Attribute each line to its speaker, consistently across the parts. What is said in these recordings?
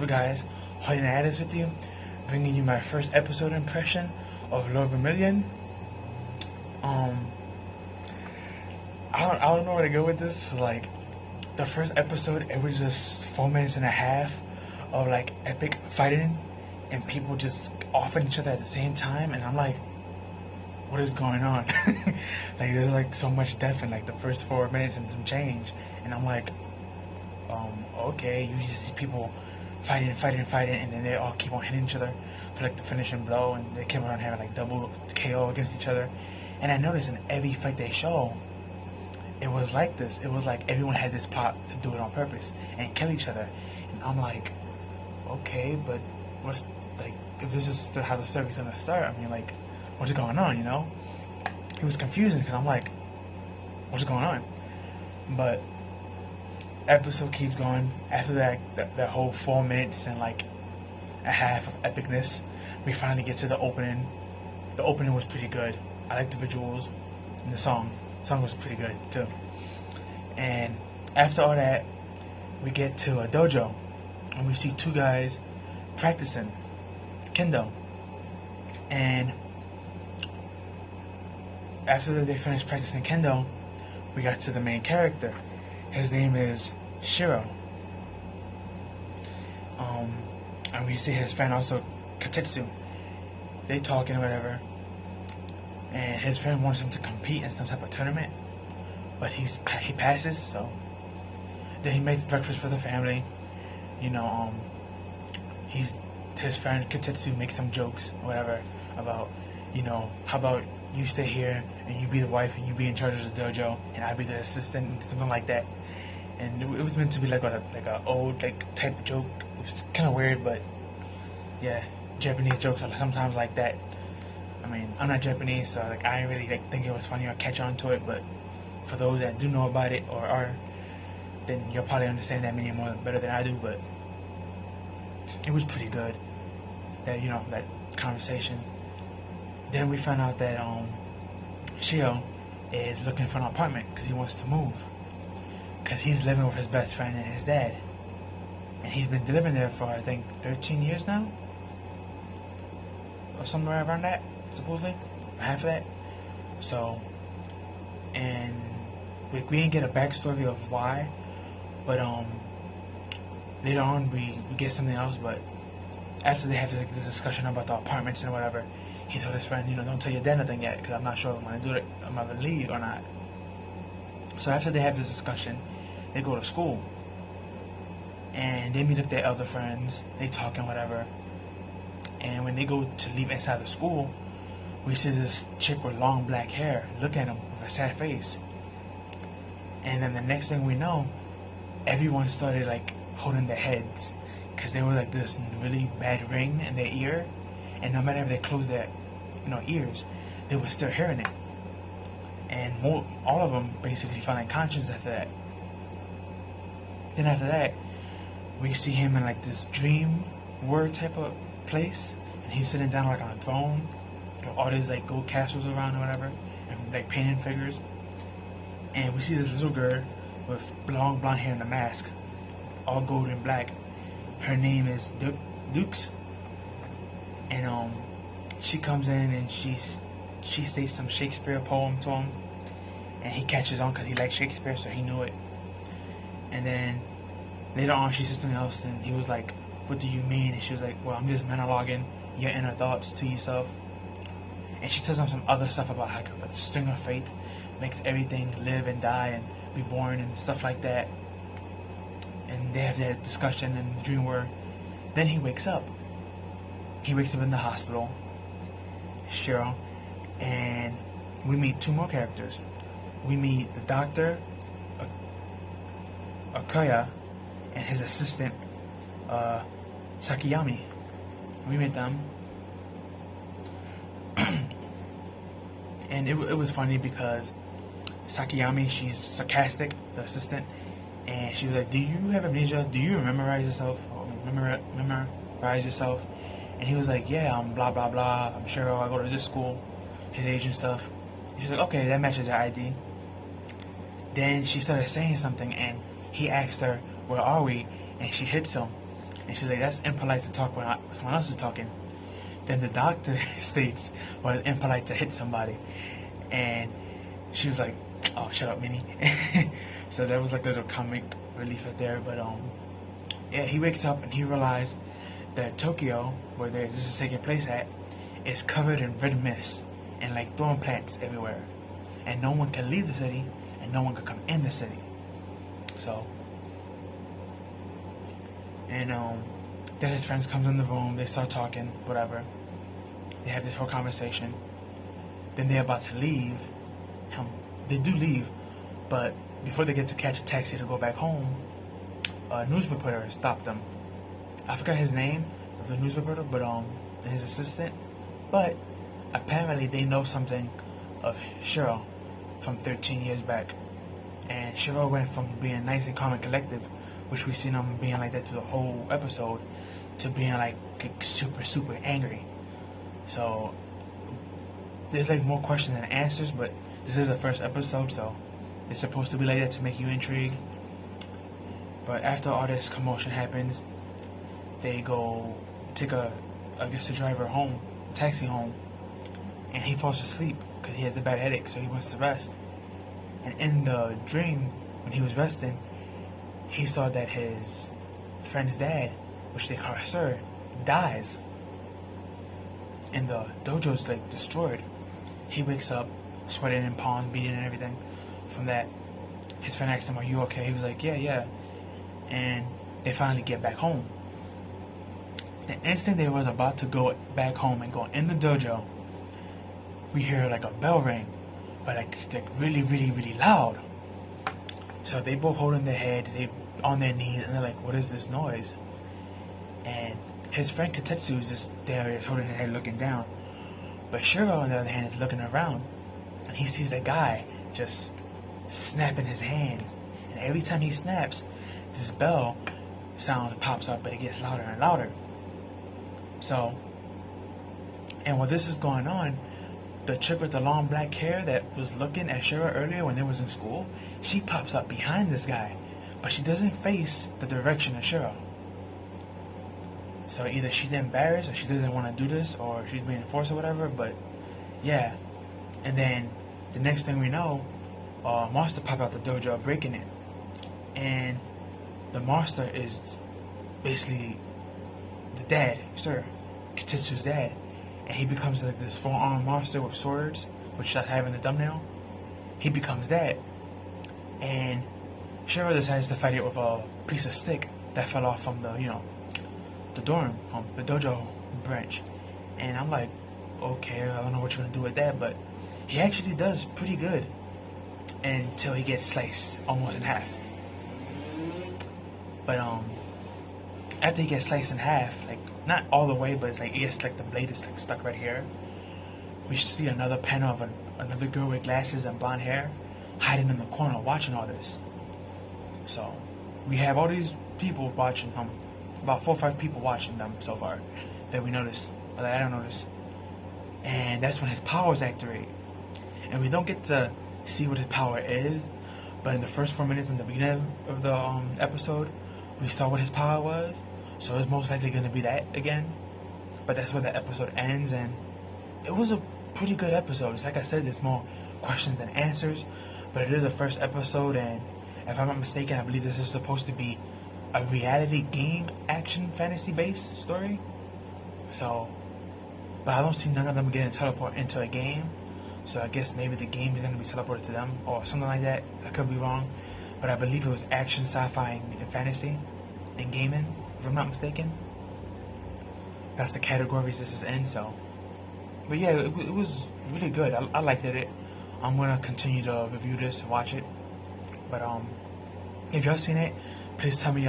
Speaker 1: What's up, guys? Holyknight is with you, bringing you my first episode impression of Vermilion. I don't know where to go with this. Like, the first episode, it was just 4 minutes and a half of like epic fighting and people just offing each other at the same time, and I'm like, what is going on? Like, there's like so much death in like the first 4 minutes and some change, and I'm like, okay, you just see people fighting, and then they all keep on hitting each other for like the finishing blow, and they keep on having like double KO against each other. And I noticed in every fight they show, it was like this. It was like everyone had this plot to do it on purpose and kill each other. And I'm like, okay, but what's, like, if this is how the story's gonna start, I mean, like, what's going on, you know? It was confusing because I'm like, what's going on? But episode keeps going. After that whole 4 minutes and like a half of epicness, we finally get to the opening. The opening was pretty good. I liked the visuals and the song. The song was pretty good too. And after all that, we get to a dojo and we see two guys practicing kendo. And after they finished practicing kendo, we got to the main character. His name is Shiro. And we see his friend also, Katetsu. They talking or whatever. And his friend wants him to compete in some type of tournament, but he passes. So then he makes breakfast for the family. You know, his friend Katetsu makes some jokes or whatever about, you know, how about you stay here and you be the wife and you be in charge of the dojo and I be the assistant and something like that. And it was meant to be like a old like type of joke. It was kind of weird, but yeah, Japanese jokes are sometimes like that. I mean, I'm not Japanese, so like I didn't really like think it was funny or catch on to it. But for those that do know about it or are, then you'll probably understand that meaning more better than I do. But it was pretty good. That, you know, that conversation. Then we found out that Shio is looking for an apartment because he wants to move. Because he's living with his best friend and his dad. And he's been living there for, I think, 13 years now? Or somewhere around that, supposedly. Half of that. So, and we didn't get a backstory of why. But later on we get something else. But after they have this discussion about the apartments and whatever, he told his friend, you know, don't tell your dad nothing yet, because I'm not sure if I'm going to do it, I'm going to leave or not. So after they have this discussion, they go to school. And they meet up their other friends, they talk and whatever. And when they go to leave inside the school, we see this chick with long black hair look at them with a sad face. And then the next thing we know, everyone started like holding their heads, because they were like this really bad ring in their ear. And no matter if they closed their, you know, ears, they were still hearing it. And all of them basically felt unconscious after that. Then after that, we see him in like this dream world type of place, and he's sitting down like on a throne, with all these like gold castles around or whatever, and like painted figures. And we see this little girl with long blonde hair and a mask, all gold and black. Her name is Dukes. And she comes in and she states some Shakespeare poem to him, and he catches on because he likes Shakespeare, so he knew it. And then later on she said something else, and he was like, what do you mean? And she was like, well, I'm just monologuing your inner thoughts to yourself. And she tells him some other stuff about how the string of fate makes everything live and die and be born and stuff like that. And they have that discussion in the dream world. Then he wakes up. He wakes up in the hospital, Shiro, and we meet two more characters. We meet the doctor, Akaya, and his assistant, Sakiyami. We met them. And it was funny because Sakiyami, she's sarcastic, the assistant, and she was like, do you have amnesia? Do you memorize yourself? Memorize yourself? And he was like, yeah, I'm blah, blah, blah. I'm sure I go to this school, his age and stuff. And she's like, okay, that matches your ID. Then she started saying something, and he asked her, where are we? And she hits him. And she's like, that's impolite to talk when someone else is talking. Then the doctor states, well, it's impolite to hit somebody. And she was like, oh, shut up, Minnie. So that was like a little comic relief right there. But yeah, he wakes up and he realized that Tokyo, where this is taking place at, is covered in red mist and like thorn plants everywhere. And no one can leave the city and no one can come in the city. So, and then his friends comes in the room, they start talking, whatever. They have this whole conversation. Then they're about to leave. They do leave, but before they get to catch a taxi to go back home, a news reporter stopped them. I forgot his name of the news reporter, but his assistant. But apparently they know something of Shiro from 13 years back. And Shiro went from being nice and calm and collective, which we've seen him being like that through the whole episode, to being like super, super angry. So there's like more questions than answers, but this is the first episode, so it's supposed to be like that to make you intrigued. But after all this commotion happens, they go take a driver home, a taxi home, and he falls asleep because he has a bad headache, so he wants to rest. And in the dream, when he was resting, he saw that his friend's dad, which they call Sir, dies. And the dojo's like destroyed. He wakes up, sweating and palms beating and everything. From that, his friend asked him, are you okay? He was like, yeah. And they finally get back home. The instant they were about to go back home and go in the dojo, we hear like a bell ring, but like really, really, really loud. So they both holding their heads, they on their knees, and they're like, what is this noise? And his friend Katetsu is just there holding his head looking down. But Shiro, on the other hand, is looking around, and he sees a guy just snapping his hands. And every time he snaps, this bell sound pops up, but it gets louder and louder. So, and while this is going on, the chick with the long black hair that was looking at Shiro earlier when they was in school, she pops up behind this guy, but she doesn't face the direction of Shiro. So either she's embarrassed or she doesn't want to do this or she's being forced or whatever, but yeah. And then the next thing we know, a monster pop out the dojo breaking it. And the monster is basically the dad, Sir, Kitetsu's dad. And he becomes like this four-armed monster with swords, which I have in the thumbnail. He becomes that. And Shiro decides to fight it with a piece of stick that fell off from the, the dorm, the dojo branch. And I'm like, okay, I don't know what you're gonna do with that, but he actually does pretty good until he gets sliced almost in half. But after he gets sliced in half, like not all the way, but it's like the blade is like stuck right here. We see another panel of another girl with glasses and blonde hair hiding in the corner watching all this. So we have all these people watching about 4 or 5 people watching them so far that we noticed, or that I don't notice. And that's when his powers activate. And we don't get to see what his power is, but in the first 4 minutes in the beginning of the episode, we saw what his power was. So it's most likely going to be that again. But that's where the episode ends, and it was a pretty good episode. It's like I said, there's more questions than answers, but it is the first episode, and if I'm not mistaken, I believe this is supposed to be a reality game action fantasy based story. So, but I don't see none of them getting teleported into a game. So I guess maybe the game is going to be teleported to them or something like that. I could be wrong, but I believe it was action, sci-fi, and fantasy, and gaming, if I'm not mistaken. That's the categories this is in. So, but yeah, it was really good. I liked it. I'm gonna continue to review this and watch it. But if y'all seen it, please tell me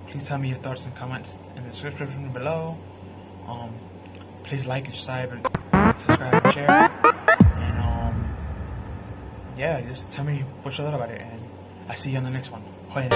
Speaker 1: please tell me your thoughts and comments in the description below. Please like and subscribe and share. And yeah, just tell me what you thought about it, and I see you on the next one. Holyknight.